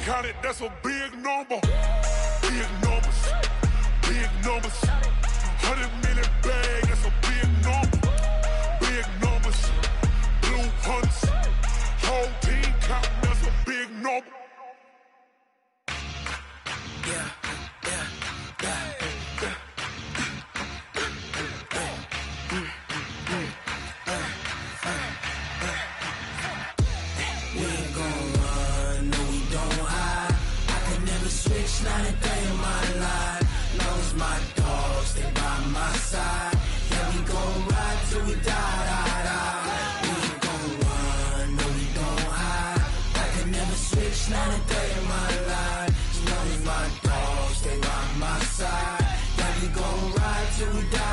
count it, that's a big number. Big numbers, big numbers. 100 million bag, that's a big number. Big numbers, blue hunts. Whole team count, that's a big number. Yeah. Not a day in my life. Knows my dogs, they by my side. Yeah, we gon' ride till we die. We ain't gon' run, no, we don't hide. I can never switch, not a day in my life. Knows my dogs, they by my side. Yeah, we gon' ride till we die.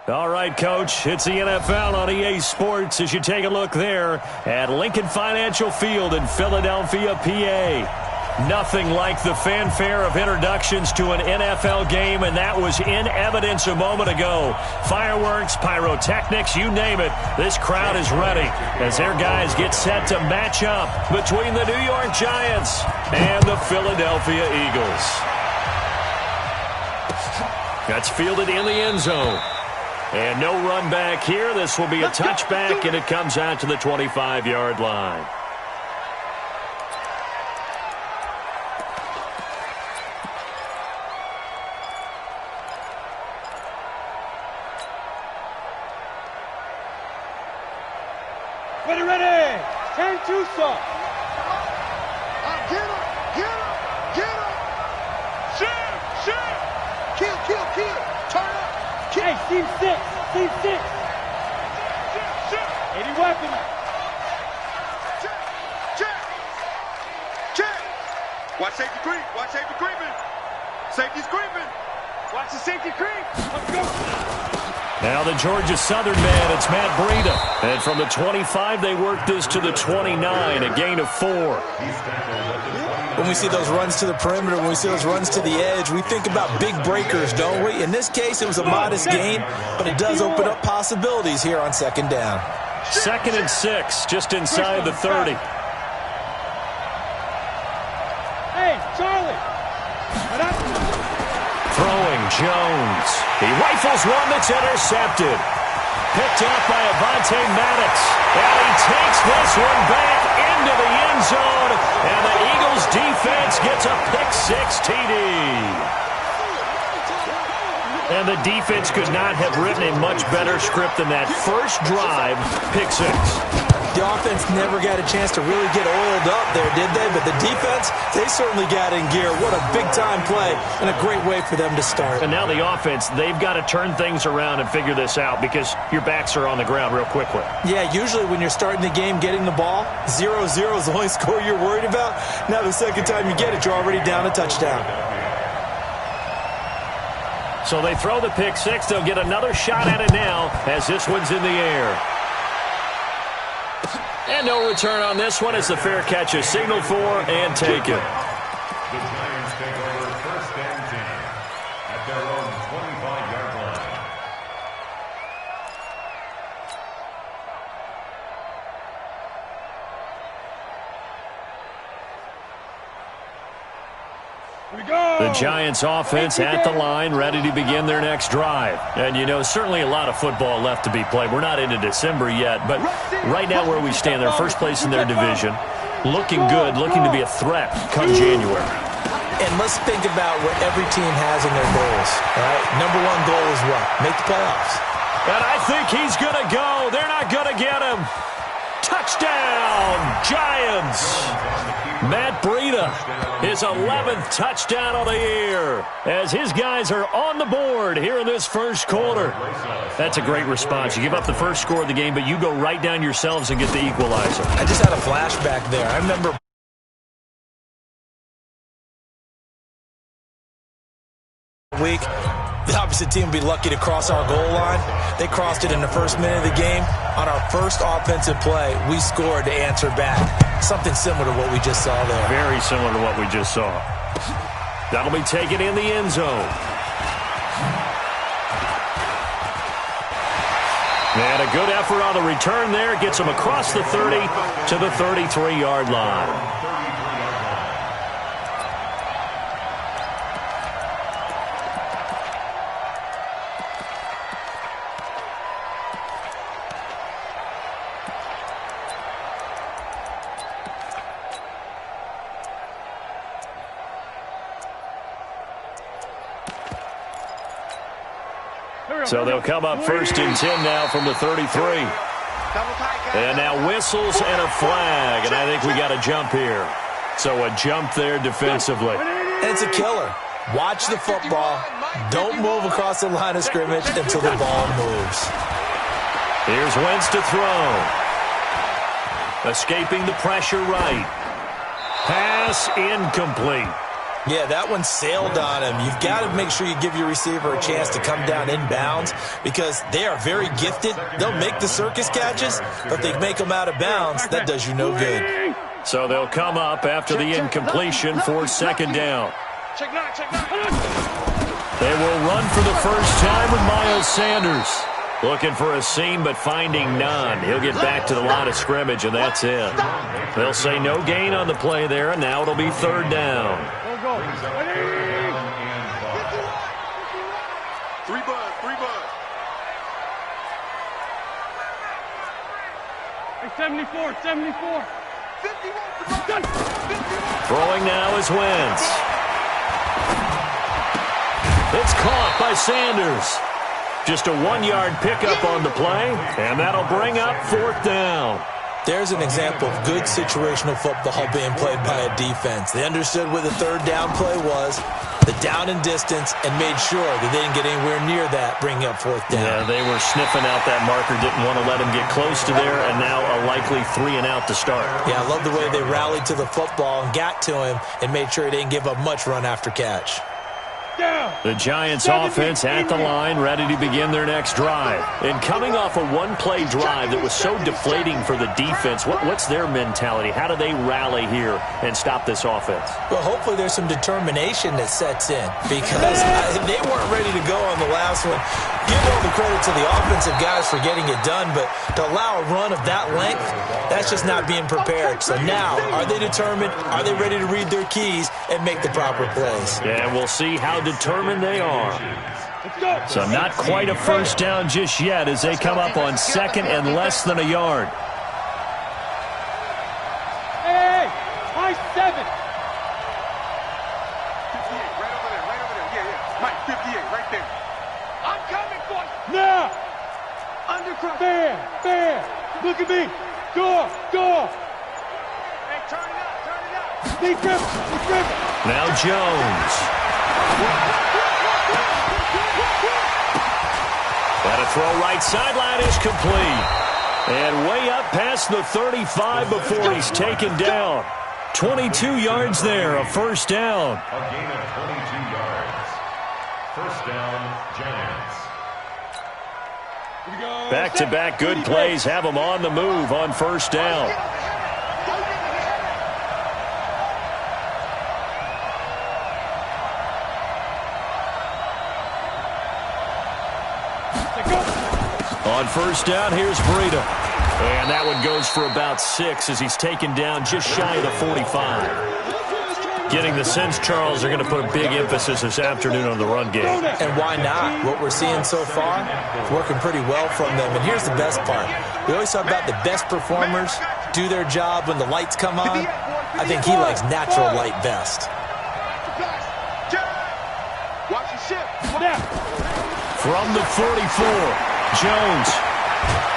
All right, Coach, it's the NFL on EA Sports as you take a look there at Lincoln Financial Field in Philadelphia, PA. Nothing like the fanfare of introductions to an NFL game, and that was in evidence a moment ago. Fireworks, pyrotechnics, you name it. This crowd is ready as their guys get set to match up between the New York Giants and the Philadelphia Eagles. That's fielded in the end zone. And no run back here. This will be a touchback, and it comes out to the 25-yard line. Ready. Turn two stop. Get him. Shoot. Kill. Turn up. Hey, team six. 80 weapons. Check. Watch safety creeping. Safety's creeping. Watch the safety creep. Let's go. Now the Georgia Southern man, it's Matt Breida. And from the 25, they work this to the 29, a gain of 4. When we see those runs to the perimeter, when we see those runs to the edge, we think about big breakers, don't we? In this case, it was a modest gain, but it does open up possibilities here on second down. 2nd and 6, just inside the 30. Hey, Charlie. Throwing Jones. He rifles one that's intercepted. Picked up by Avonte Maddox. And he takes this one back into the end zone. And the Eagles defense gets a pick-6 TD. And the defense could not have written a much better script than that first drive, pick-6. The offense never got a chance to really get oiled up there, did they? But the defense, they certainly got in gear. What a big-time play and a great way for them to start. And now the offense, they've got to turn things around and figure this out because your backs are on the ground real quickly. Yeah, usually when you're starting the game, getting the ball, 0-0 is the only score you're worried about. Now the second time you get it, you're already down a touchdown. So they throw the pick-6. They'll get another shot at it now as this one's in the air. And no return on this one as the fair catch is signaled for and taken. The Giants take over 1st and 10 at their own 25-yard line. The Giants offense at the line, ready to begin their next drive. And, you know, certainly a lot of football left to be played. We're not into December yet, but right now where we stand, they're first place in their division. Looking good, looking to be a threat come January. And let's think about what every team has in their goals, all right? Number one goal is what? Make the playoffs. And I think he's going to go. They're not going to get him. Touchdown, Giants. Matt Breida, his 11th touchdown of the year, as his guys are on the board here in this first quarter. That's a great response. You give up the first score of the game, but you go right down yourselves and get the equalizer. I just had a flashback there. I remember week. The opposite team would be lucky to cross our goal line. They crossed it in the first minute of the game. On our first offensive play, we scored to answer back. Something similar to what we just saw there. Very similar to what we just saw. That'll be taken in the end zone. And a good effort on the return there. Gets him across the 30 to the 33-yard line. So they'll come up 1st and 10 now from the 33. And now whistles and a flag. And I think we got a jump here. So a jump there defensively. And it's a killer. Watch the football. Don't move across the line of scrimmage until the ball moves. Here's Wentz to throw. Escaping the pressure right. Pass incomplete. Yeah, that one sailed on him. You've got to make sure you give your receiver a chance to come down inbounds because they are very gifted. They'll make the circus catches, but they make them out of bounds. That does you no good. So they'll come up after the incompletion for 2nd down. They will run for the first time with Miles Sanders. Looking for a seam, but finding none. He'll get back to the line of scrimmage, and that's it. They'll say no gain on the play there, and now it'll be 3rd down. Go. 3 bud. Hey, 74. 51. Throwing now is Wentz. It's caught by Sanders. Just a 1-yard pickup on the play, and that'll bring up 4th down. There's an example of good situational football being played by a defense. They understood where the 3rd down play was, the down and distance, and made sure that they didn't get anywhere near that, bringing up 4th down. Yeah, they were sniffing out that marker, didn't want to let him get close to there, and now a likely 3 and out to start. Yeah, I love the way they rallied to the football and got to him and made sure he didn't give up much run after catch. The Giants offense at the line, ready to begin their next drive. And coming off a one-play drive that was so deflating for the defense, what's their mentality? How do they rally here and stop this offense? Well, hopefully there's some determination that sets in because they weren't ready to go on the last one. Give all the credit to the offensive guys for getting it done, but to allow a run of that length, that's just not being prepared. So now, are they determined? Are they ready to read their keys and make the proper plays? And we'll see how determined they are. So not quite a first down just yet as they come up on 2nd and less than a yard. Hey, high 7. 58, right over there. Yeah. Mike, 58, right there. I'm coming for you. Now. Undercross. Fair. Look at me. Go. Hey, turn it up. Steve Griffin. Now Jones. Got a throw right sideline is complete. And way up past the 35 before he's taken down. 22 yards there, a first down. A gain of 22 yards. First down, Giants. Back-to-back good plays have them on the move on first down. On first down, here's Breida. And that one goes for about 6 as he's taken down just shy of the 45. Getting the sense, Charles, they're going to put a big emphasis this afternoon on the run game. And why not? What we're seeing so far is working pretty well from them. And here's the best part. We always talk about the best performers do their job when the lights come on. I think he likes natural light best. Watch your ship. From the 44, Jones.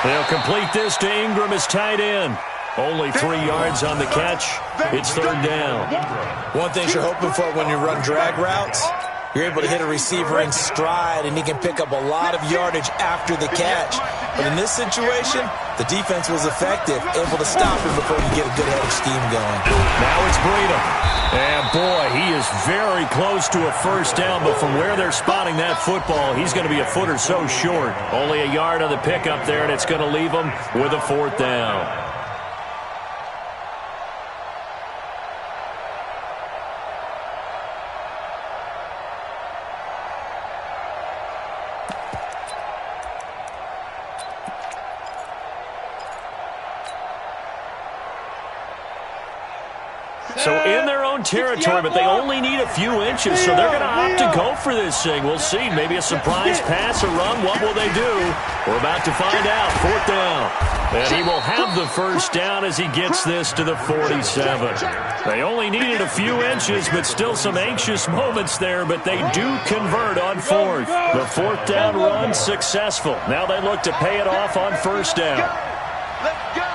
They'll complete this to Ingram as tight end. Only 3 yards on the catch. It's third down. One thing you're hoping for when you run drag routes, you're able to hit a receiver in stride, and he can pick up a lot of yardage after the catch. But in this situation, the defense was effective, able to stop him before you get a good head of steam going. Now it's Breida. And, boy, he is very close to a first down, but from where they're spotting that football, he's going to be a foot or so short. Only a yard on the pickup there, and it's going to leave him with a fourth down. So in their own territory, but they only need a few inches, so they're going to opt to go for this thing. We'll see. Maybe a surprise pass or run. What will they do? We're about to find out. 4th down. And he will have the first down as he gets this to the 47. They only needed a few inches, but still some anxious moments there, but they do convert on 4th. The 4th down run successful. Now they look to pay it off on 1st down. Let's go.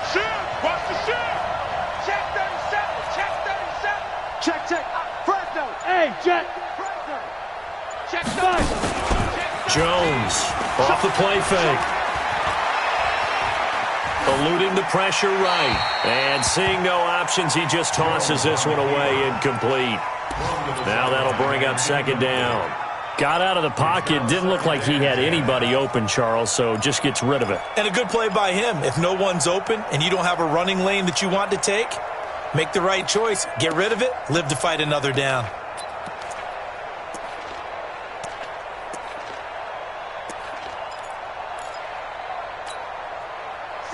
Shift! Watch the shift! Check 37. Check 37. Check. Fresno. Hey, Jet. Fresno. Check 5. Jones off the play fake. Eluding the pressure right. And seeing no options, he just tosses this one away incomplete. Now that'll bring up 2nd down. Got out of the pocket. Didn't look like he had anybody open, Charles, so just gets rid of it. And a good play by him. If no one's open and you don't have a running lane that you want to take, make the right choice. Get rid of it. Live to fight another down.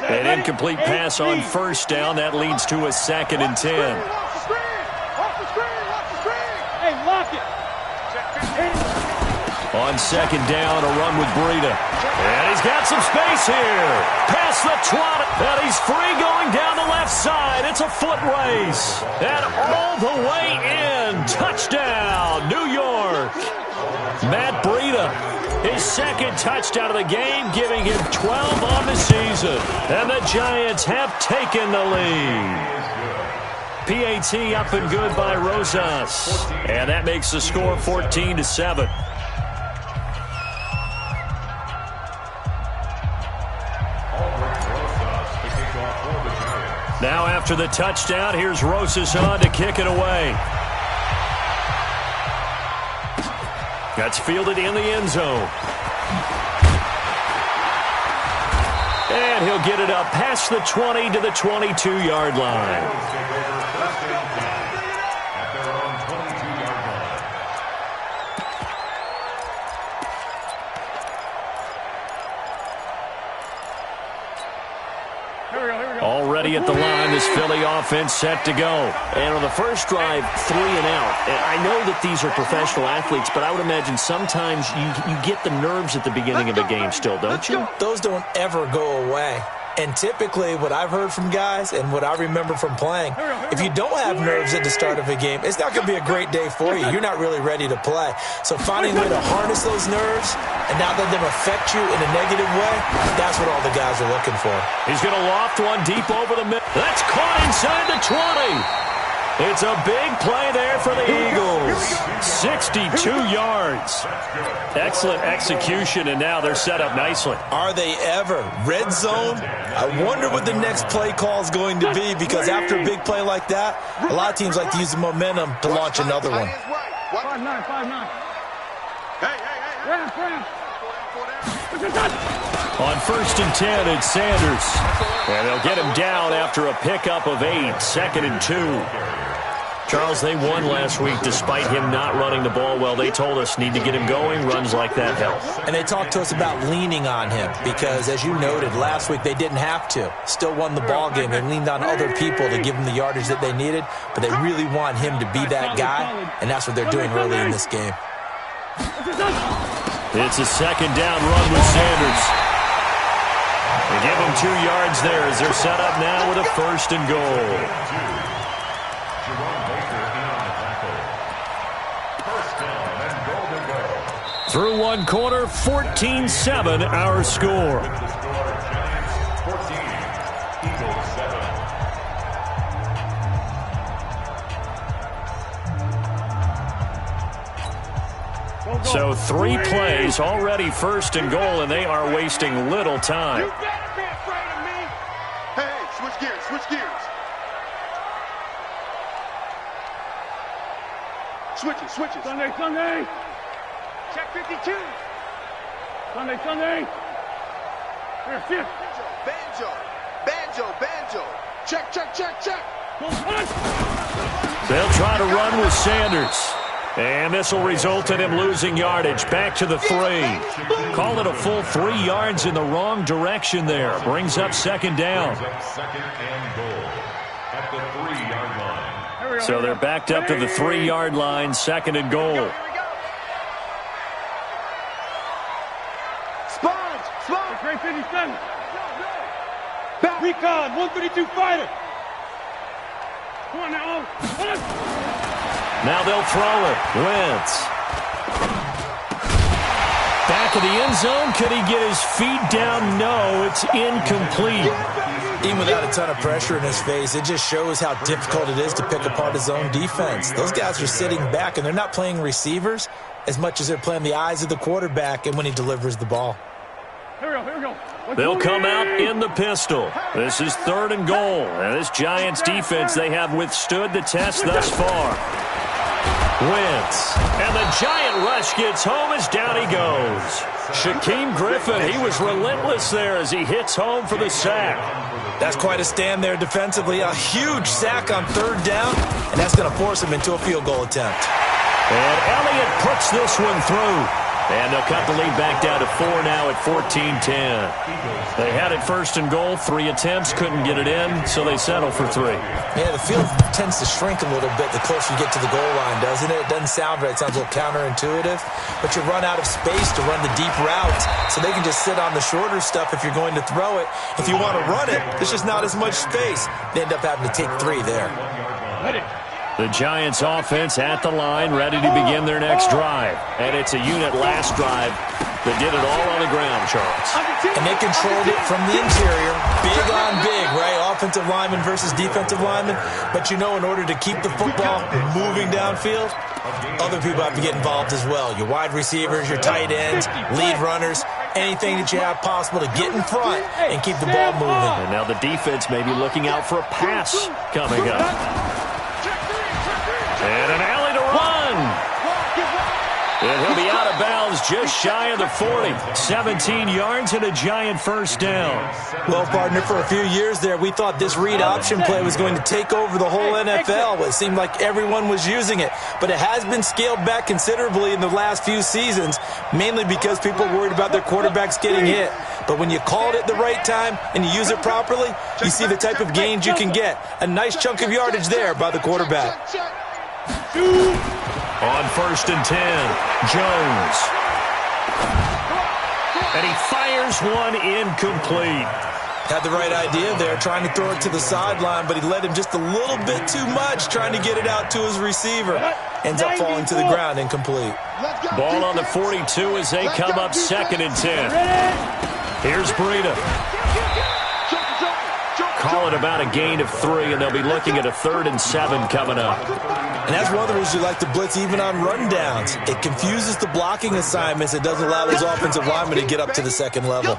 An incomplete pass on 1st down. That leads to a 2nd and 10. Off the screen. Hey, lock it. On 2nd down, a run with Breida. And he's got some space here. Past the 20. And he's free going down the left side. It's a foot race. And all the way in. Touchdown, New York. Matt Breida, his 2nd touchdown of the game, giving him 12 on the season. And the Giants have taken the lead. PAT up and good by Rosas. And that makes the score 14-7. Now after the touchdown, here's Rosas on to kick it away. That's fielded in the end zone. And he'll get it up past the 20 to the 22-yard line. Already at the line, this Philly offense set to go. And on the first drive, 3 and out. And I know that these are professional athletes, but I would imagine sometimes you get the nerves at the beginning of a game still, don't you? Those don't ever go away. And typically, what I've heard from guys and what I remember from playing, if you don't have nerves at the start of a game, it's not going to be a great day for you. You're not really ready to play. So finding a way to harness those nerves and not let them affect you in a negative way, that's what all the guys are looking for. He's going to loft one deep over the middle. That's caught inside the 20. It's a big play there for the Eagles. 62 yards. Excellent execution, and now they're set up nicely. Are they ever? Red zone? I wonder what the next play call is going to be, because after a big play like that, a lot of teams like to use the momentum to launch another one. 5-9. Hey. On 1st and 10, it's Sanders. And they'll get him down after a pickup of 8, 2nd and 2. Charles, they won last week despite him not running the ball well. They told us need to get him going. Runs like that help. And they talked to us about leaning on him because, as you noted, last week they didn't have to. Still won the ball game. They leaned on other people to give them the yardage that they needed, but they really want him to be that guy, and that's what they're doing early in this game. It's a 2nd down run with Sanders. They give him 2 yards there as they're set up now with a 1st and goal. Through one quarter, 14-7 our score. So 3 plays, already 1st and goal, and they are wasting little time. You better be afraid of me. Hey, switch gears. Switches. Sunday. Check 52. Sunday. Here, shift. Banjo. Check. Go punch. They'll try to run with Sanders. And this will result in him losing yardage. Back to the 3. Call it a full 3 yards in the wrong direction there. Brings up second down. Second and goal at the 3-yard line. So they're backed up to the 3-yard line, second and goal. Sponge. Great 57. Recon, 132 fighter. Come on now. Now they'll throw it. Wentz. Back of the end zone. Could he get his feet down? No, it's incomplete. Even without a ton of pressure in his face, it just shows how difficult it is to pick apart his own defense. Those guys are sitting back, and they're not playing receivers as much as they're playing the eyes of the quarterback and when he delivers the ball. Here we go. They'll come out in the pistol. This is third and goal. And this Giants defense, they have withstood the test thus far. Wentz. And the Giant rush gets home as down he goes. Shaquem Griffin, he was relentless there as he hits home for the sack. That's quite a stand there defensively. A huge sack on third down, and that's going to force him into a field goal attempt. And Elliott puts this one through. And they'll cut the lead back down to 4 now at 14-10. They had it first and goal, 3 attempts, couldn't get it in, so they settle for 3. Yeah, the field tends to shrink a little bit the closer you get to the goal line, doesn't it? It doesn't sound right. It sounds a little counterintuitive. But you run out of space to run the deep routes, so they can just sit on the shorter stuff if you're going to throw it. If you want to run it, there's just not as much space. They end up having to take 3 there. The Giants offense at the line, ready to begin their next drive. And it's a unit last drive that did it all on the ground, Charles. And they controlled it from the interior. Big on big, right? Offensive lineman versus defensive lineman. But you know, in order to keep the football moving downfield, other people have to get involved as well. Your wide receivers, your tight ends, lead runners, anything that you have possible to get in front and keep the ball moving. And now the defense may be looking out for a pass coming up. And an alley to run. And he'll be out of bounds just shy of the 40. 17 yards and a Giant first down. Well, partner, for a few years there, we thought this read option play was going to take over the whole NFL. It seemed like everyone was using it. But it has been scaled back considerably in the last few seasons, mainly because people are worried about their quarterbacks getting hit. But when you call it at the right time and you use it properly, you see the type of gains you can get. A nice chunk of yardage there by the quarterback. On first and 10, Jones. And he fires one incomplete. Had the right idea there, trying to throw it to the sideline, but he led him just a little bit too much, trying to get it out to his receiver. Ends up falling to the ground, incomplete. Ball on the 42 as they come up second and 10. Here's Breida. Call it about a gain of 3, and they'll be looking at a 3rd and 7 coming up. And that's one of the reasons you like to blitz even on rundowns. It confuses the blocking assignments. It doesn't allow those offensive linemen to get up to the second level.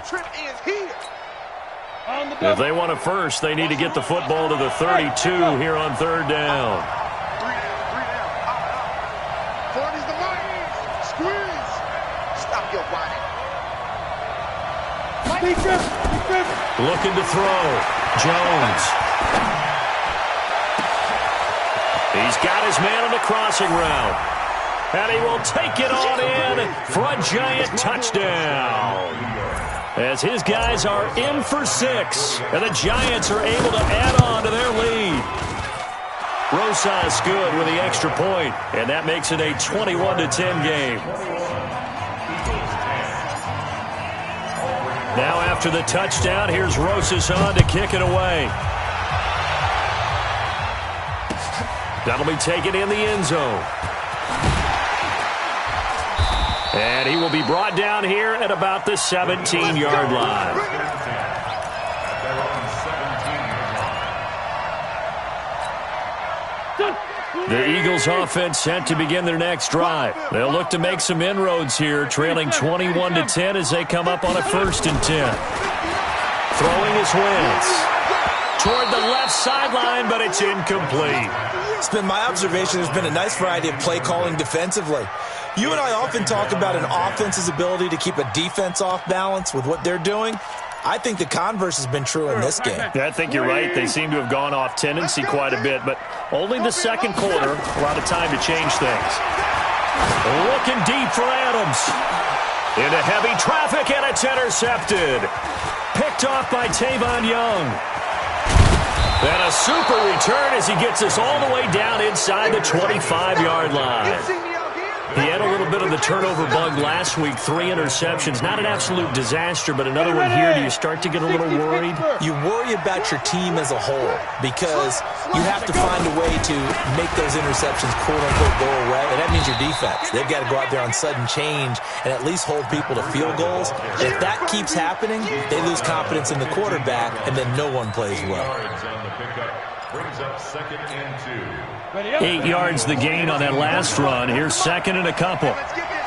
If they want a first, they need to get the football to the 32 here on 3rd down. 40's the mark. Squeeze. Stop your whining. Looking to throw. Jones. He's got his man on the crossing route. And he will take it on in for a Giant touchdown. As his guys are in for 6. And the Giants are able to add on to their lead. Rosas good with the extra point. And that makes it a 21-10 game. Now after the touchdown, here's Rosas on to kick it away. That'll be taken in the end zone. And he will be brought down here at about the 17-yard line. The Eagles offense set to begin their next drive. They'll look to make some inroads here, trailing 21-10 as they come up on a 1st and 10. Throwing his Wentz toward the left sideline, but it's incomplete. It's been my observation there's been a nice variety of play calling defensively. You and I often talk about an offense's ability to keep a defense off balance with what they're doing. I think the converse has been true in this game. Yeah, I think you're right. They seem to have gone off tendency quite a bit, but only the second quarter, a lot of time to change things. Looking deep for Adams. Into heavy traffic, and it's intercepted. Picked off by Tavon Young. And a super return as he gets us all the way down inside the 25-yard line. He had a little bit of the turnover bug last week, 3 interceptions. Not an absolute disaster, but another one here. Do you start to get a little worried? You worry about your team as a whole because you have to find a way to make those interceptions, quote-unquote, go away, and that means your defense. They've got to go out there on sudden change and at least hold people to field goals. If that keeps happening, they lose confidence in the quarterback, and then no one plays well. Brings up 2nd and 2. 8 yards the gain on that last run. Here's 2nd and a couple. Let's get this.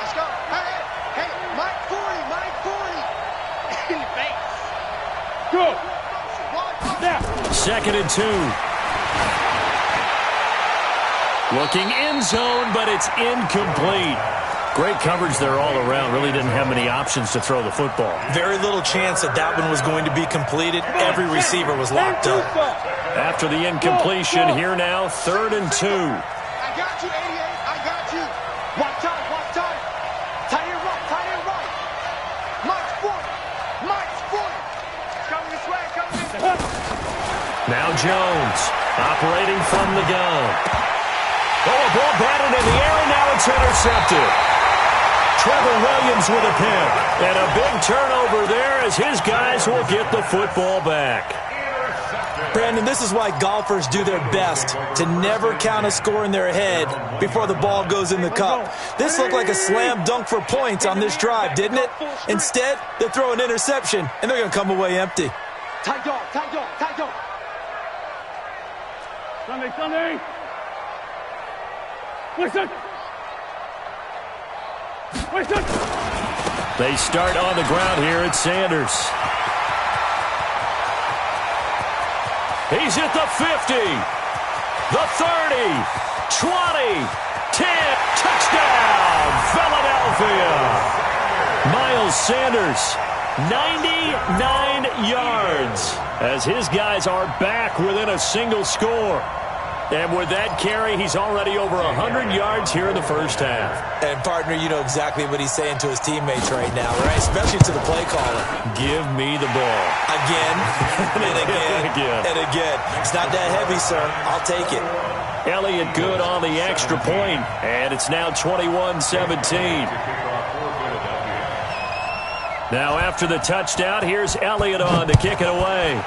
Let's go. Hey, Mike 40. In the face. Go. Now. 2nd and 2. Looking end zone, but it's incomplete. Great coverage there all around. Really didn't have many options to throw the football. Very little chance that that one was going to be completed. Every receiver was locked up. After the incompletion, here now, 3rd and 2. I got you, 88. I got you. Watch time. Tight end right. Mike's 40. Coming this way. Now Jones, operating from the gun. Oh, a ball batted in the air, and now it's intercepted. Trevor Williams with a pick. And a big turnover there as his guys will get the football back. Brandon, this is why golfers do their best to never count a score in their head before the ball goes in the cup. This looked like a slam dunk for points on this drive, didn't it? Instead, they throw an interception, and they're going to come away empty. Tight dog. Sunday. Listen. They start on the ground here at Sanders. He's at the 50, the 30, 20, 10, touchdown, Philadelphia. Miles Sanders, 99 yards, as his guys are back within a single score. And with that carry, he's already over 100 yards here in the first half. And, partner, you know exactly what he's saying to his teammates right now, right? Especially to the play caller. Give me the ball. Again, and again. It's not that heavy, sir. I'll take it. Elliott good on the extra point, and it's now 21-17. Now after the touchdown, here's Elliott on to kick it away.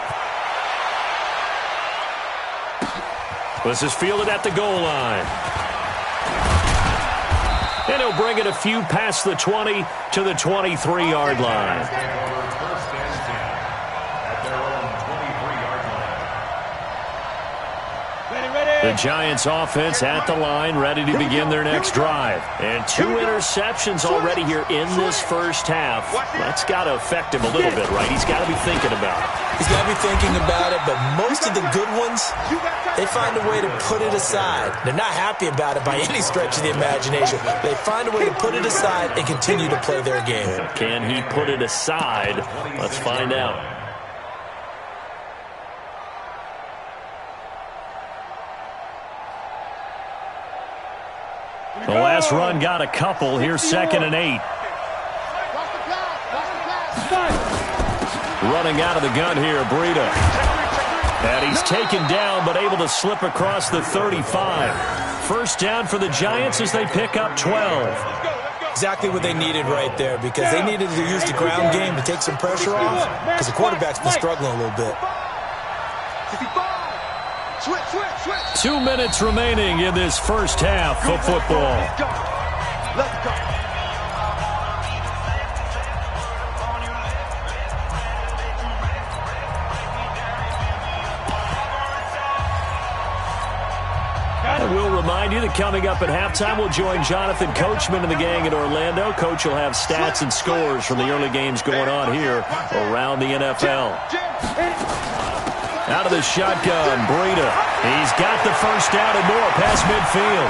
This is fielded at the goal line. And he'll bring it a few past the 20 to the 23-yard line. First and 10 at their own 23-yard line. The Giants offense at the line, ready to begin their next drive. And 2 interceptions already here in this first half. That's got to affect him a little bit, right? He's got to be thinking about it. He's got to be thinking about it, but most of the good ones, they find a way to put it aside. They're not happy about it by any stretch of the imagination. They find a way to put it aside and continue to play their game. Can he put it aside? Let's find out. The last run got a couple. Here's 2nd and 8. Running out of the gun here, Breida. And he's taken down, but able to slip across the 35. First down for the Giants as they pick up 12. Exactly what they needed right there, because they needed to use the ground game to take some pressure off, because the quarterback's been struggling a little bit. 2 minutes remaining in this first half of football. Let's go. And we'll remind you that coming up at halftime, we'll join Jonathan Coachman and the gang in Orlando. Coach will have stats and scores from the early games going on here around the NFL. Out of the shotgun, Breida. He's got the first down and more past midfield.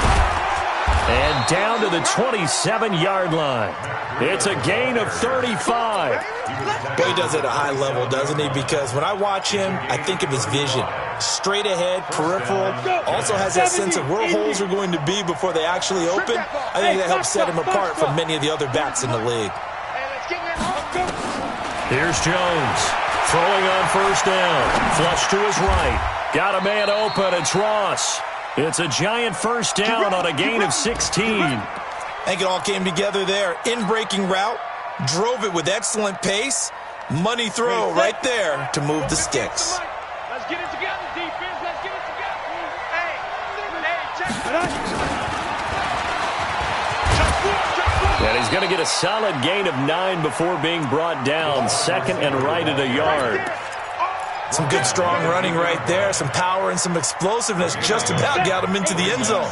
And down to the 27-yard line. It's a gain of 35. Well, he does it at a high level, doesn't he? Because when I watch him, I think of his vision. Straight ahead, peripheral. Also has that sense of where holes are going to be before they actually open. I think that helps set him apart from many of the other backs in the league. Here's Jones. Throwing on first down. Flush to his right. Got a man open. It's Ross. It's a giant first down on a gain of 16. I think it all came together there. In-breaking route. Drove it with excellent pace. Money throw right there to move the sticks. Let's get it together, defense. Let's get it together. Hey, check it out. And he's going to get a solid gain of 9 before being brought down. Second and right at a yard. Some good strong running right there. Some power and some explosiveness just about got him into the end zone.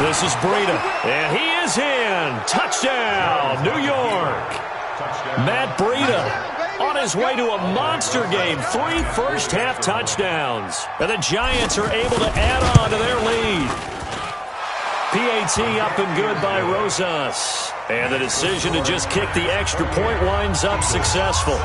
This is Breida, and he is in. Touchdown, New York. Matt Breida on his way to a monster game. 3 first-half touchdowns. And the Giants are able to add on to their lead. PAT up and good by Rosas. And the decision to just kick the extra point winds up successful.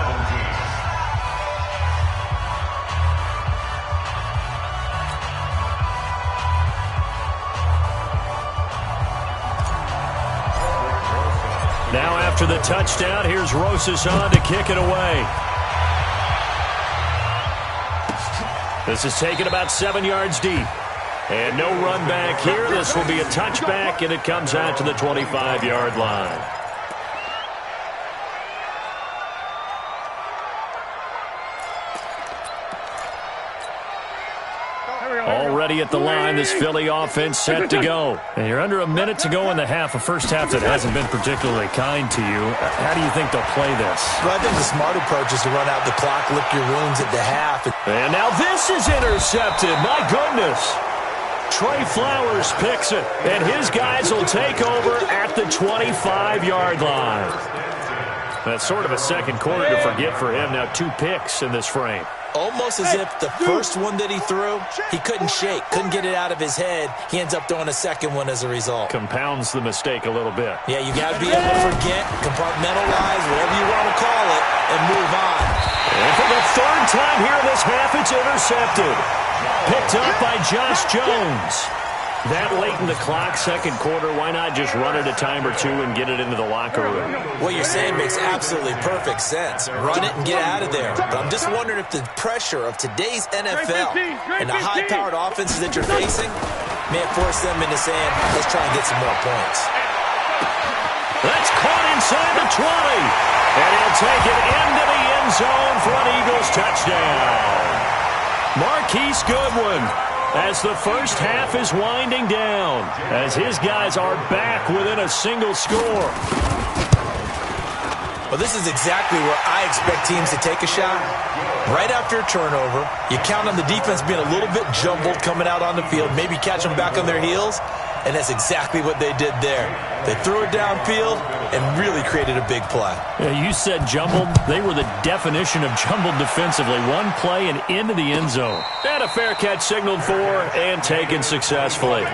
Now after the touchdown, here's Rosas on to kick it away. This is taken about 7 yards deep. And no run back here. This will be a touchback, and it comes out to the 25-yard line. Already at the line, this Philly offense set to go. And you're under a minute to go in the half, a first half that hasn't been particularly kind to you. How do you think they'll play this? Well, I think the smart approach is to run out the clock, lick your wounds at the half. And now this is intercepted. My goodness. Trey Flowers picks it, and his guys will take over at the 25-yard line. That's sort of a second quarter to forget for him. Now 2 picks in this frame. Almost as if the first one that he threw, he couldn't shake, couldn't get it out of his head. He ends up throwing a second one as a result. Compounds the mistake a little bit. Yeah, you got to be able to forget, compartmentalize, whatever you want to call it, and move on. And for the third time here in this half, it's intercepted. Picked up by Josh Jones. That late in the clock, second quarter, why not just run it a time or two and get it into the locker room? What you're saying makes absolutely perfect sense. Run it and get out of there. But I'm just wondering if the pressure of today's NFL and the high-powered offenses that you're facing may have forced them into saying, let's try and get some more points. That's caught inside the 20. And he'll take it into the end zone for an Eagles touchdown. Marquise Goodwin, as the first half is winding down, as his guys are back within a single score. Well, this is exactly where I expect teams to take a shot. Right after a turnover, you count on the defense being a little bit jumbled coming out on the field, maybe catch them back on their heels, and that's exactly what they did there. They threw it downfield and really created a big play. Yeah, you said jumbled. They were the definition of jumbled defensively. One play and into the end zone. And a fair catch signaled for and taken successfully.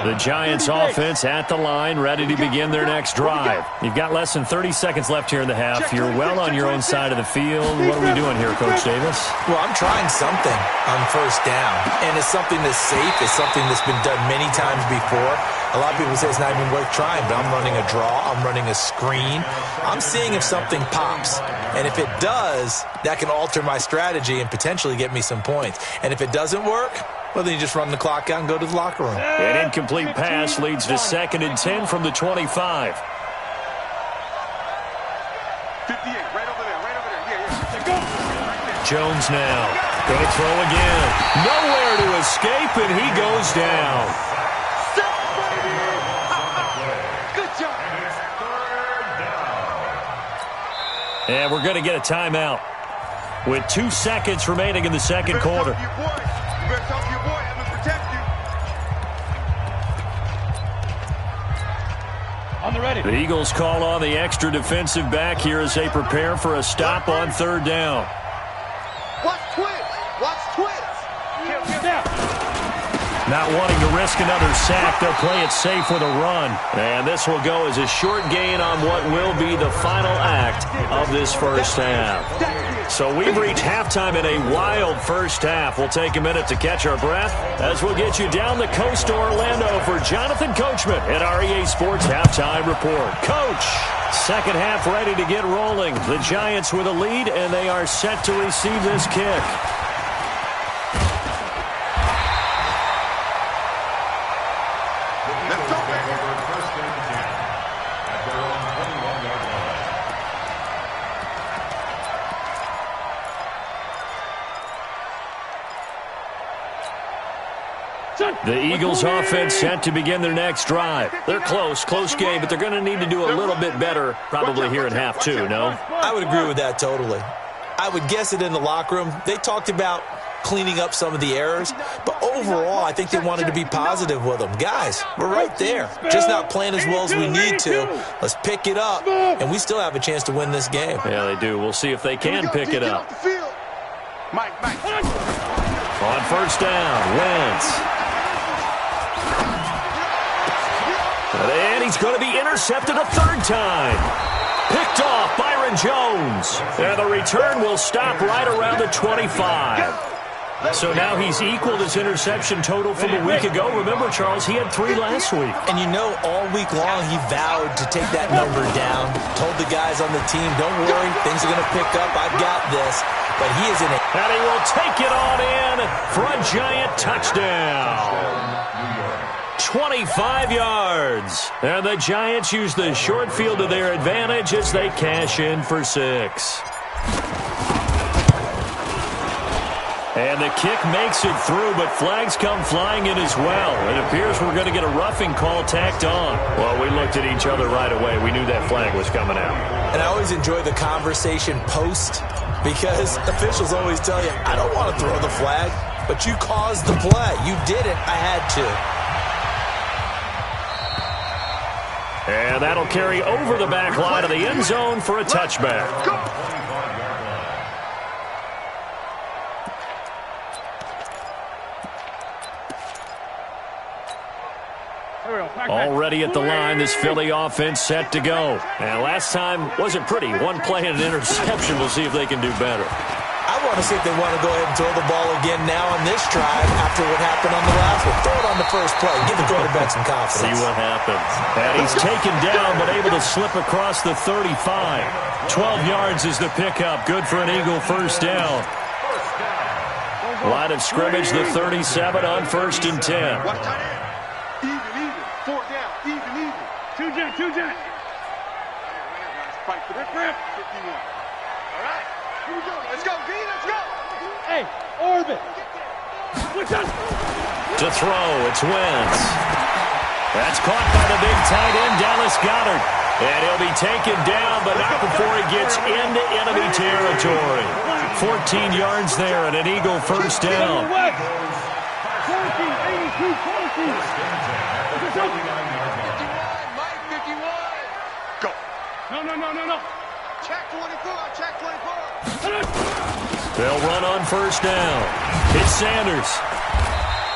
The Giants offense at the line, ready to begin their next drive. You've got less than 30 seconds left here in the half. You're well on your own side of the field. What are we doing here, Coach Davis? Well, I'm trying something on first down, and it's something that's safe. It's something that's been done many times before. A lot of people say it's not even worth trying, but I'm running a draw. I'm running a screen. I'm seeing if something pops, and if it does, that can alter my strategy and potentially get me some points. And if it doesn't work, well, then you just run the clock out and go to the locker room. An incomplete pass leads to 2nd and 10 from the 25. 58, right over there, right over there. Yeah. Jones now. Going to throw again. Nowhere to escape, and he goes down. Good job. And we're going to get a timeout with 2 seconds remaining in the second quarter. You better talk to your boy. I'm going to protect you. On the ready. The Eagles call on the extra defensive back here as they prepare for a stop on 3rd down. Watch twins. Watch twins. Not wanting to risk another sack, they'll play it safe with a run. And this will go as a short gain on what will be the final act of this first half. So we've reached halftime in a wild first half. We'll take a minute to catch our breath as we'll get you down the coast to Orlando for Jonathan Coachman at our EA Sports Halftime Report. Coach, second half ready to get rolling. The Giants with a lead, and they are set to receive this kick. The Eagles offense set to begin their next drive. They're close game, but they're going to need to do a little bit better probably here in half 2, no? I would agree with that totally. I would guess it in the locker room. They talked about cleaning up some of the errors, but overall I think they wanted to be positive with them. Guys, we're right there. Just not playing as well as we need to. Let's pick it up, and we still have a chance to win this game. Yeah, they do. We'll see if they can pick it up. Mike. On first down, Wentz. And he's going to be intercepted a 3rd time. Picked off Byron Jones. And the return will stop right around the 25. So now he's equaled his interception total from a week ago. Remember, Charles, he had 3 last week. And you know, all week long he vowed to take that number down. Told the guys on the team, don't worry, things are going to pick up. I've got this. But he is in it. And he will take it on in for a Giant touchdown. 25 yards. And the Giants use the short field to their advantage as they cash in for 6. And the kick makes it through, but flags come flying in as well. It appears we're going to get a roughing call tacked on. Well, we looked at each other right away. We knew that flag was coming out. And I always enjoy the conversation post, because officials always tell you, I don't want to throw the flag, but you caused the play. You did it. I had to. And that'll carry over the back line of the end zone for a touchback. Already at the line, this Philly offense set to go. And last time wasn't pretty. One play and an interception. We'll see if they can do better. I want to see if they want to go ahead and throw the ball again now on this drive after what happened on the last one. Throw it on the first play. Give the quarterback some confidence. See what happens. And he's taken down but able to slip across the 35. 12 yards is the pickup. Good for an Eagle first down. Line of scrimmage, the 37 on 1st and 10. Two jet. Fight for the grip. 51. All right. Here we go. Let's go, D. Let's go. Hey, orbit. To throw, it's Wentz. That's caught by the big tight end, Dallas Goedert. And he'll be taken down, but not before he gets into enemy territory. 14 yards there and an Eagle first down. 14, 82, 14. No. Check 24. They'll run on first down. It's Sanders.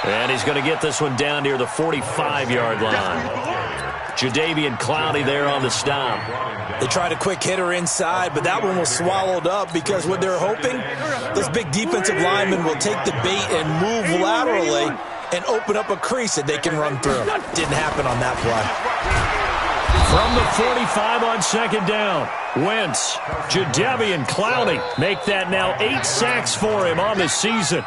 And he's going to get this one down near the 45-yard line. Jadeveon Clowney there on the stop. They tried a quick hitter inside, but that one was swallowed up because what they're hoping, those big defensive linemen will take the bait and move laterally and open up a crease that they can run through. Didn't happen on that play. From the 45 on second down, Wentz, Jadeveon Clowney make that now 8 sacks for him on the season.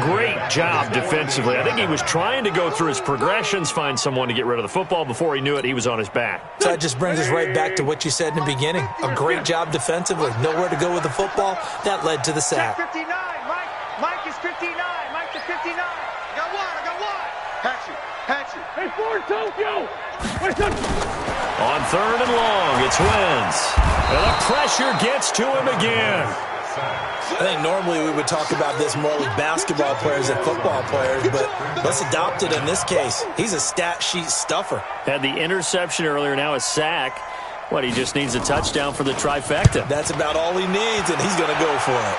Great job defensively. I think he was trying to go through his progressions, find someone to get rid of the football. Before he knew it, he was on his back. So that just brings us right back to what you said in the beginning. A great job defensively. Nowhere to go with the football. That led to the sack. 59. Mike is 59. Mike is 59. I got one. Hatch it. Hey, Ford Tokyo. On 3rd and long, it's Wentz. And the pressure gets to him again. I think normally we would talk about this more with basketball players than football players, but let's adopt it in this case. He's a stat sheet stuffer. Had the interception earlier, now a sack. What, he just needs a touchdown for the trifecta. That's about all he needs, and he's going to go for it.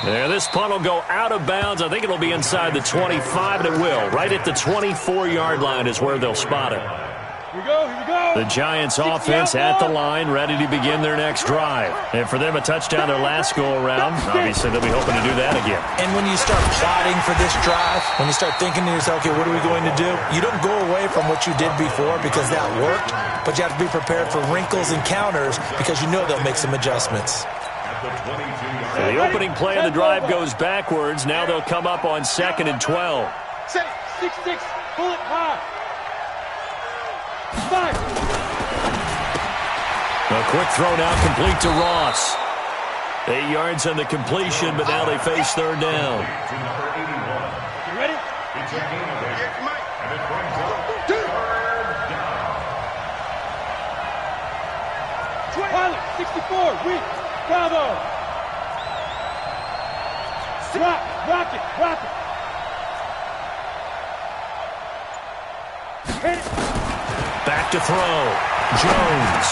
There, this punt will go out of bounds. I think it'll be inside the 25, and it will. Right at the 24-yard line is where they'll spot it. Here we go, here we go. The Giants offense at the line, ready to begin their next drive. And for them, a touchdown their last go-around. Obviously, they'll be hoping to do that again. And when you start plotting for this drive, when you start thinking to yourself, okay, what are we going to do? You don't go away from what you did before because that worked, but you have to be prepared for wrinkles and counters because you know they'll make some adjustments. So the opening play of the drive goes backwards. Now they'll come up on 2nd and 12. Set it. 6-6. Pull it high. 5. A quick throw now complete to Ross. 8 yards on the completion, but now they face third down. You ready? It's a gain of 8. And it brings up third down. Pilot, 64. Weak. Bravo. Rock it. Hit it. Back to throw. Jones.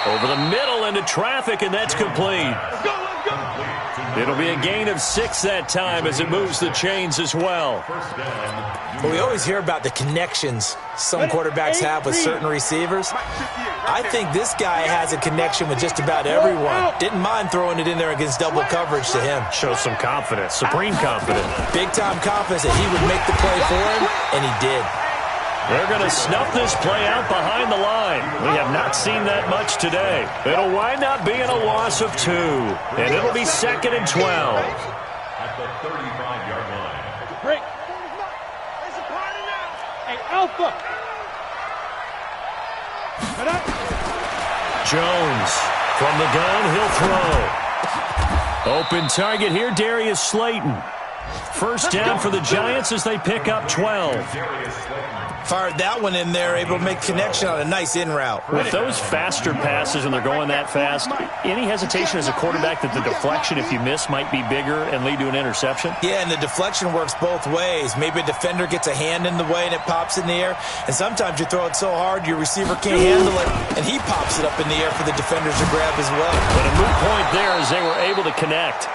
Over the middle into traffic, and that's complete. Let's go. It'll be a gain of 6 that time as it moves the chains as well. Well, we always hear about the connections some quarterbacks have with certain receivers. I think this guy has a connection with just about everyone. Didn't mind throwing it in there against double coverage to him. Shows some confidence, supreme confidence. Big-time confidence that he would make the play for him, and he did. They're going to snuff this play out behind the line. We have not seen that much today. It'll wind up being a loss of 2, and it'll be 2nd and 12. At the 35-yard line. Break. Hey, Alpha. Jones from the gun, he'll throw. Open target here, Darius Slayton. First down for the Giants as they pick up 12. Fired that one in there, able to make connection on a nice in route. With those faster passes and they're going that fast, any hesitation as a quarterback that the deflection, if you miss, might be bigger and lead to an interception? Yeah, and the deflection works both ways. Maybe a defender gets a hand in the way and it pops in the air, and sometimes you throw it so hard your receiver can't handle it, and he pops it up in the air for the defenders to grab as well. But a moot point there as they were able to connect.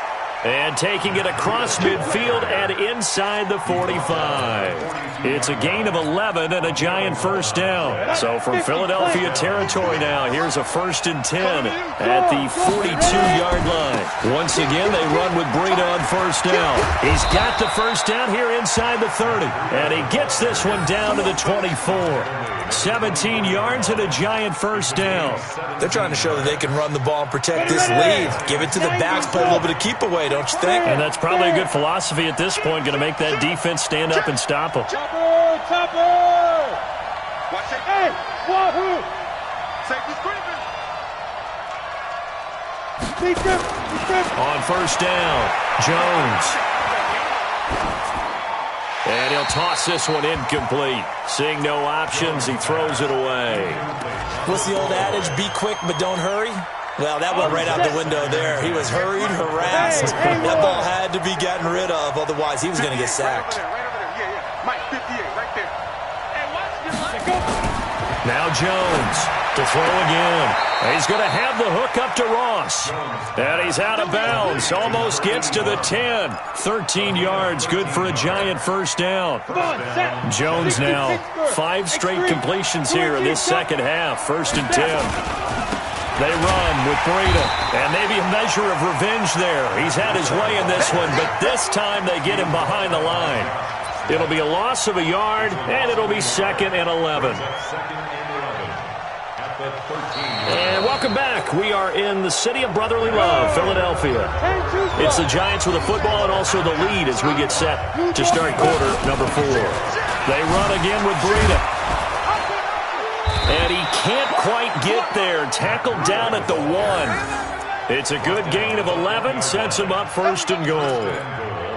And taking it across midfield and inside the 45. It's a gain of 11 and a Giant first down. So from Philadelphia territory now, here's a 1st and 10 at the 42-yard line. Once again, they run with Breida on first down. He's got the first down here inside the 30. And he gets this one down to the 24. 17 yards and a Giant first down. They're trying to show that they can run the ball and protect this lead. Give it to the backs, play a little bit of keep away, don't you think? And that's probably a good philosophy at this point, going to make that defense stand up and stop them. Chopper! Watch it. Hey, wahoo! Safety screaming. On first down, Jones. And he'll toss this one incomplete. Seeing no options, he throws it away. What's the old adage, be quick but don't hurry? Well, that went right out the window there. He was hurried, harassed. That ball had to be gotten rid of, otherwise he was going to get sacked. Mike 58, right there. Hey, watch this. Now Jones to throw again. He's going to have the hook up to Ross. And he's out of bounds. Almost gets to the 10. 13 yards, good for a Giant first down. Jones now 5 straight completions here in this second half. 1st and 10. They run with Breida, and maybe a measure of revenge there. He's had his way in this one, but this time they get him behind the line. It'll be a loss of a yard, and it'll be 2nd and 11. And welcome back. We are in the city of brotherly love, Philadelphia. It's the Giants with the football and also the lead as we get set to start quarter number 4. They run again with Breida. And he can't quite get there. Tackled down at the 1. It's a good gain of 11. Sets him up 1st and goal.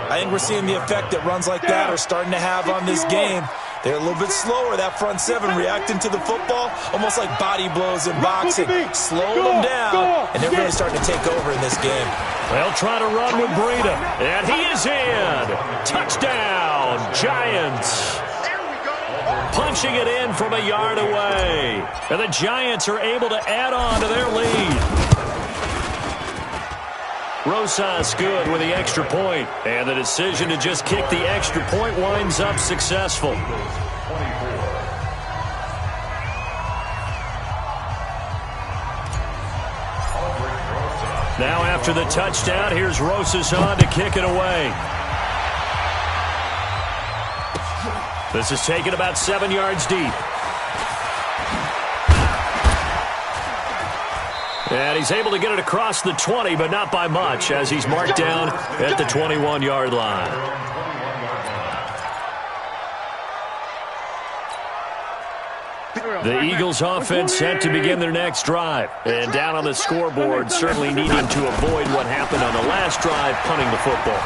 I think we're seeing the effect that runs like that are starting to have on this game. They're a little bit slower, that front seven, reacting to the football, almost like body blows in boxing. Slowing them down, and they're really starting to take over in this game. They'll try to run with Breida, and he is in. Touchdown, Giants. Punching it in from a yard away. And the Giants are able to add on to their lead. Rosas good with the extra point, and the decision to just kick the extra point winds up successful. Now after the touchdown, here's Rosas on to kick it away. This is taken about 7 yards deep. And he's able to get it across the 20, but not by much, as he's marked down at the 21-yard line. The Eagles offense set to begin their next drive. And down on the scoreboard, certainly needing to avoid what happened on the last drive, punting the football.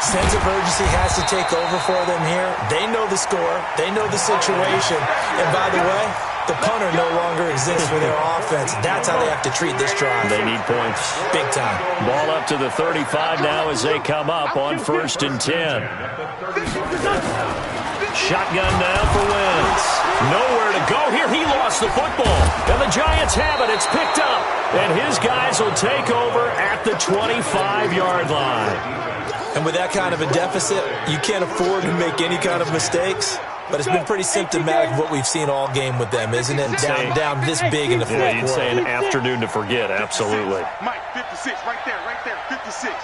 Sense of urgency has to take over for them here. They know the score. They know the situation. And by the way, the punter no longer exists for their offense. That's how they have to treat this drive. They need points. Big time. Ball up to the 35 now as they come up on 1st and 10. Shotgun now for Wentz. Nowhere to go here. He lost the football. And the Giants have it. It's picked up. And his guys will take over at the 25-yard line. And with that kind of a deficit, you can't afford to make any kind of mistakes. But it's been pretty symptomatic of what we've seen all game with them, isn't it? Down this big in the fourth quarter. You'd say an afternoon to forget, absolutely. Mike, 56, right there, 56.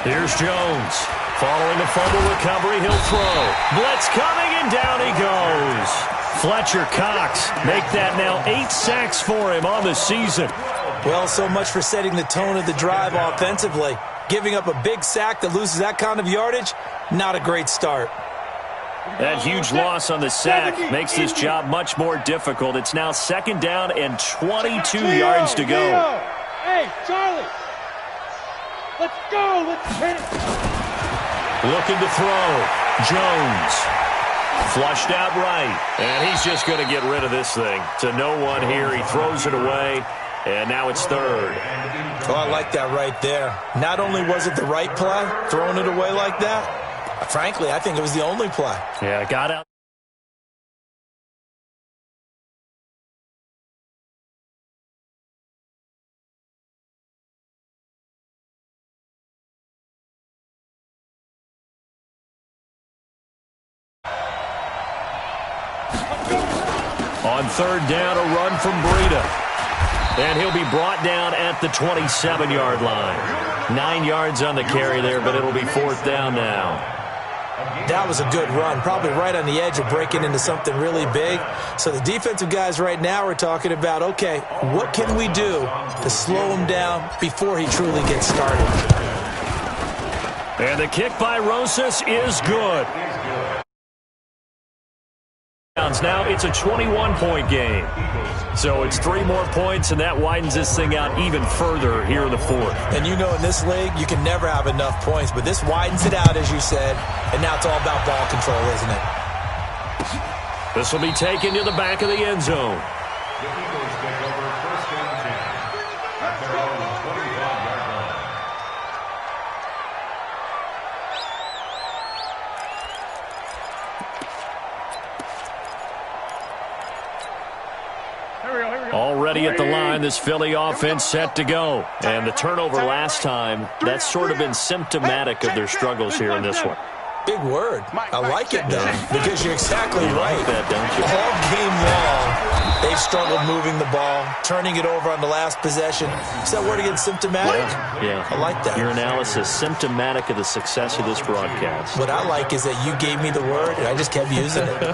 Here's Jones. Following a fumble recovery, he'll throw. Blitz coming, and down he goes. Fletcher Cox make that now 8 sacks for him on the season. Well, so much for setting the tone of the drive offensively. Giving up a big sack that loses that kind of yardage, not a great start. That huge loss on the sack makes this job much more difficult. It's now 2nd down and 22 yards to go. Hey, Charlie. Let's go. Let's hit it. Looking to throw. Jones. Flushed out right. And he's just going to get rid of this thing. To no one here. He throws it away. And now it's 3rd. Oh, I like that right there. Not only was it the right play, throwing it away like that, frankly, I think it was the only play. Yeah, got out. On 3rd down, a run from Breida. And he'll be brought down at the 27-yard line. 9 yards on the carry there, but it'll be 4th down now. That was a good run, probably right on the edge of breaking into something really big. So the defensive guys right now are talking about, okay, what can we do to slow him down before he truly gets started? And the kick by Rosas is good. Now it's a 21-point game. So it's 3 more points, and that widens this thing out even further here in the 4th. And you know in this league, you can never have enough points, but this widens it out, as you said, and now it's all about ball control, isn't it? This will be taken to the back of the end zone. The Eagles take over 1st and 10 at their own 25-yard line. Already at the line, this Philly offense set to go. And the turnover last time, that's sort of been symptomatic of their struggles here in this one. Big word. I like it, though, because you're exactly right. Like that, don't you? All game long, they've struggled moving the ball, turning it over on the last possession. Is that word again, symptomatic? Yeah. I like that. Your analysis, symptomatic of the success of this broadcast. What I like is that you gave me the word, and I just kept using it.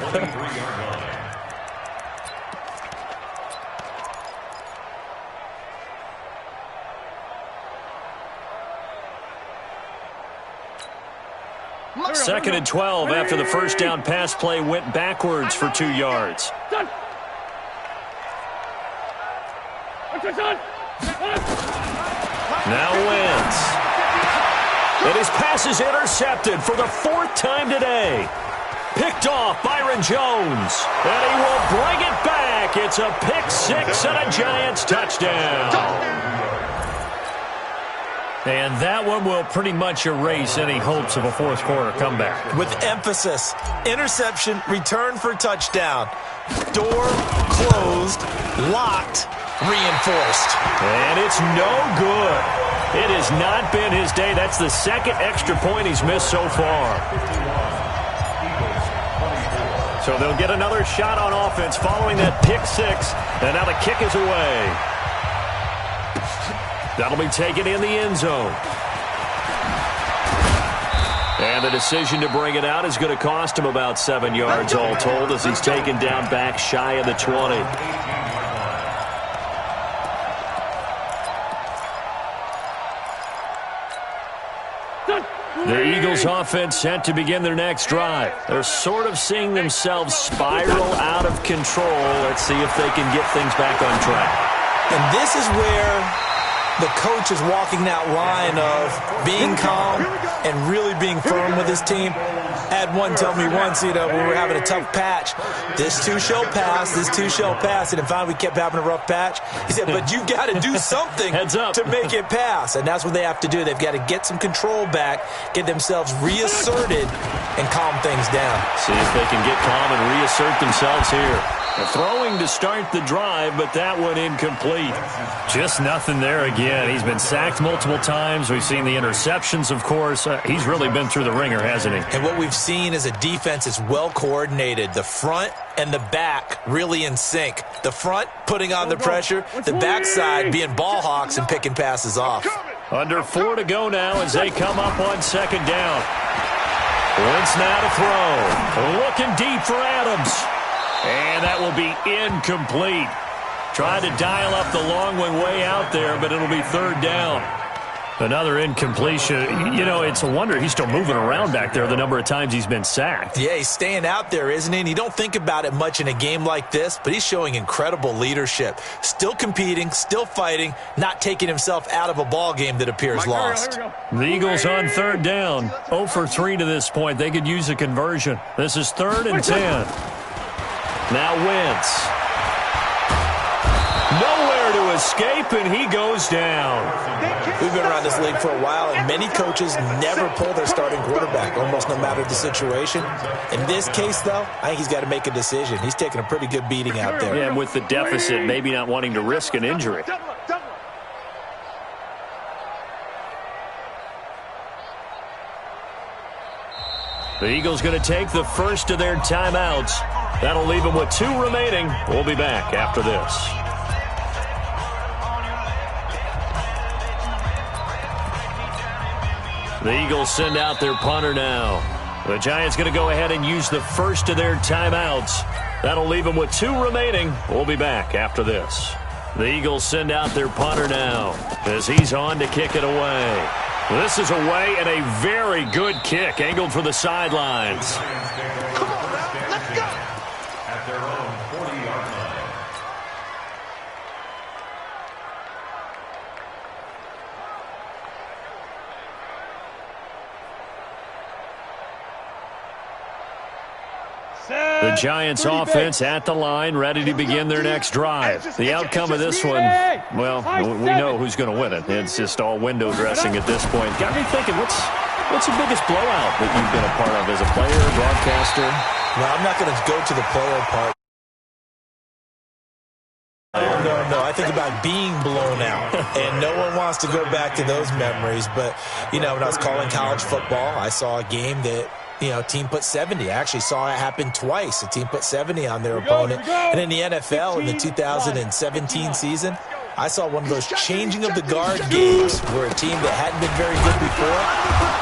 Second and 12 after the first down pass play went backwards for 2 yards. Now Wentz. And his pass is intercepted for the 4th time today. Picked off Byron Jones. And he will bring it back. It's a pick 6 and a Giants touchdown. And that one will pretty much erase any hopes of a fourth quarter comeback. With emphasis, interception, return for touchdown. Door closed, locked, reinforced. And it's no good. It has not been his day. That's the 2nd extra point he's missed so far. So they'll get another shot on offense following that pick 6. And now the kick is away. That'll be taken in the end zone. And the decision to bring it out is going to cost him about 7 yards all told as he's taken down back shy of the 20. The Eagles offense set to begin their next drive. They're sort of seeing themselves spiral out of control. Let's see if they can get things back on track. And this is where the coach is walking that line of being calm and really being firm with his team. I had one tell me once, when we were having a tough patch, this too shall pass, this too shall pass. And finally we kept having a rough patch. He said, but you got to do something to make it pass. And that's what they have to do. They've got to get some control back, get themselves reasserted, and calm things down. See if they can get calm and reassert themselves here. Throwing to start the drive, but that one incomplete. Just nothing there again. He's been sacked multiple times. We've seen the interceptions, of course. He's really been through the ringer, hasn't he? And what we've seen is a defense that's well coordinated. The front and the back really in sync. The front putting on the pressure, the backside being ball hawks and picking passes off. Under 4 to go now as they come up on 2nd down. Wentz now to throw. Looking deep for Adams. And that will be incomplete. Tried to dial up the long one way out there, but it'll be 3rd down. Another incompletion. It's a wonder he's still moving around back there the number of times he's been sacked. Yeah, he's staying out there, isn't he? And you don't think about it much in a game like this, but he's showing incredible leadership. Still competing, still fighting, not taking himself out of a ball game that appears lost. The Eagles on 3rd down. 0 for 3 to this point. They could use a conversion. This is 3rd and 10. Now Wentz. Nowhere to escape, and he goes down. We've been around this league for a while, and many coaches never pull their starting quarterback, almost no matter the situation. In this case, though, I think he's got to make a decision. He's taking a pretty good beating out there. Yeah, with the deficit, maybe not wanting to risk an injury. The Eagles going to take the first of their timeouts. That'll leave them with 2 remaining. We'll be back after this. The Eagles send out their punter now. The Giants going to go ahead and use the first of their timeouts. That'll leave them with 2 remaining. We'll be back after this. The Eagles send out their punter now as he's on to kick it away. This is away and a very good kick angled for the sidelines. Come on now, let's go. At their own 40-yard line. The Giants offense at the line, ready to begin their next drive. The outcome of this one, well, we know who's going to win it. It's just all window dressing at this point. Got me thinking, what's the biggest blowout that you've been a part of as a player, broadcaster? Well, I'm not going to go to the player part. No. I think about being blown out, and no one wants to go back to those memories. But, when I was calling college football, I saw a game that, team put 70. I actually saw it happen twice. A team put 70 on their opponent. And in the NFL, in the 2017 season, I saw one of those changing of the guard games where a team that hadn't been very good before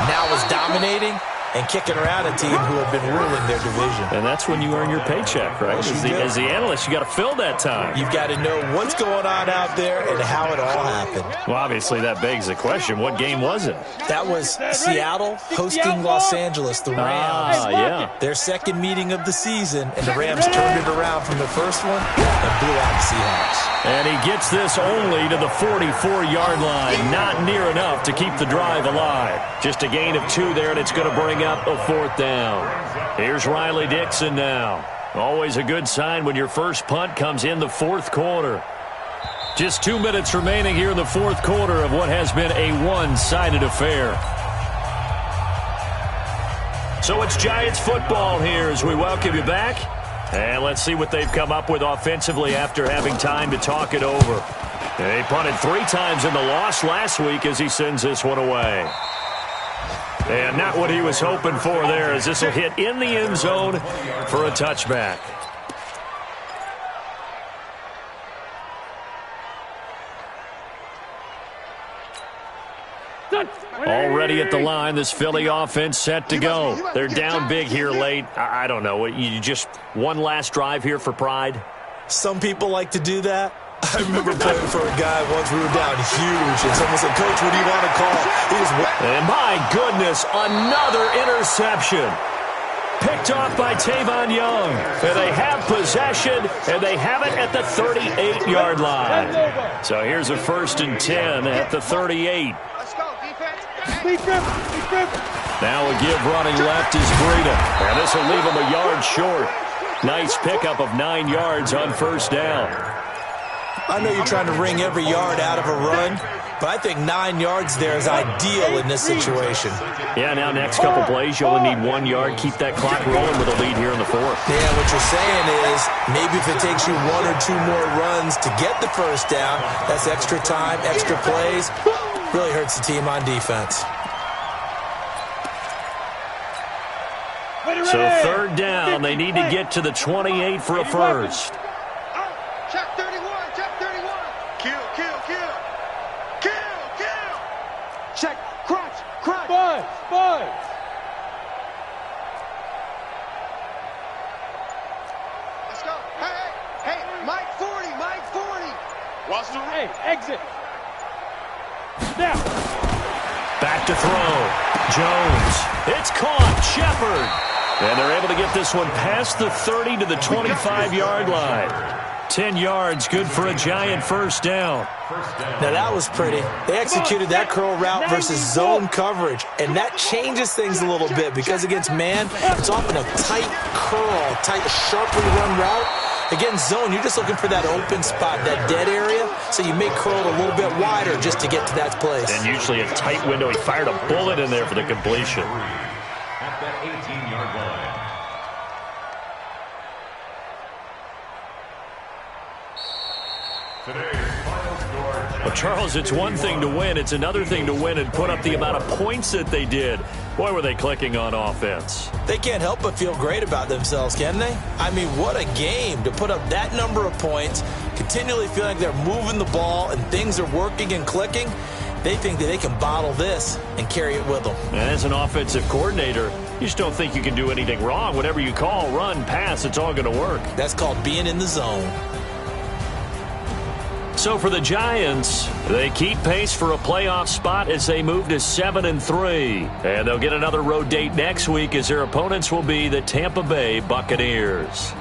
now was dominating, and kicking around a team who had been ruling their division. And that's when you earn your paycheck, right? As the analyst, you got to fill that time. You've got to know what's going on out there and how it all happened. Well, obviously, that begs the question, what game was it? That was Seattle hosting Los Angeles, the Rams. Yeah. Their second meeting of the season, and the Rams turned it around from the first one and blew out the Seahawks. And he gets this only to the 44-yard line. Not near enough to keep the drive alive. Just a gain of 2 there, and it's going to bring up a 4th down. Here's Riley Dixon now. Always a good sign when your first punt comes in the 4th quarter. Just 2 minutes remaining here in the 4th quarter of what has been a one-sided affair. So it's Giants football here as we welcome you back. And let's see what they've come up with offensively after having time to talk it over. They punted 3 times in the loss last week as he sends this one away. And not what he was hoping for there, as this will hit in the end zone for a touchback. Already at the line, this Philly offense set to go. They're down big here late. I don't know. You just one last drive here for pride? Some people like to do that. I remember playing for a guy once we were down huge, and someone said, "Coach, what do you want to call?" And my goodness, another interception. Picked off by Tavon Young. And they have possession, and they have it at the 38-yard line. So here's a 1st and 10 at the 38. Now a give running left is Breida. And this will leave him a yard short. Nice pickup of 9 yards on 1st down. I know you're trying to wring every yard out of a run, but I think 9 yards there is ideal in this situation. Yeah, now next couple plays, you only need 1 yard. Keep that clock rolling with a lead here in the 4th. Yeah, what you're saying is maybe if it takes you 1 or 2 more runs to get the 1st down, that's extra time, extra plays. Really hurts the team on defense. So 3rd down, they need to get to the 28 for a 1st. Check 31, check 31. Kill. Check, crunch. Five. Let's go. Hey, Mike 40. Watch the Hey, exit. Now. Back to throw. Jones. It's caught. Shepard. And they're able to get this one past the 30 to the 25-yard line. 10 yards, good for a Giant 1st down. Now that was pretty. They executed that curl route versus zone coverage, and that changes things a little bit because against man, it's often a tight curl, sharply run route. Against zone, you're just looking for that open spot, that dead area, so you may curl it a little bit wider just to get to that place. And usually a tight window. He fired a bullet in there for the completion. At that 18-yard line. Well, Charles, it's one thing to win. It's another thing to win and put up the amount of points that they did. Boy, were they clicking on offense. They can't help but feel great about themselves, can they? I mean, what a game to put up that number of points, continually feeling like they're moving the ball and things are working and clicking. They think that they can bottle this and carry it with them. And as an offensive coordinator, you just don't think you can do anything wrong. Whatever you call, run, pass, it's all going to work. That's called being in the zone. So for the Giants, they keep pace for a playoff spot as they move to 7-3. And they'll get another road date next week as their opponents will be the Tampa Bay Buccaneers.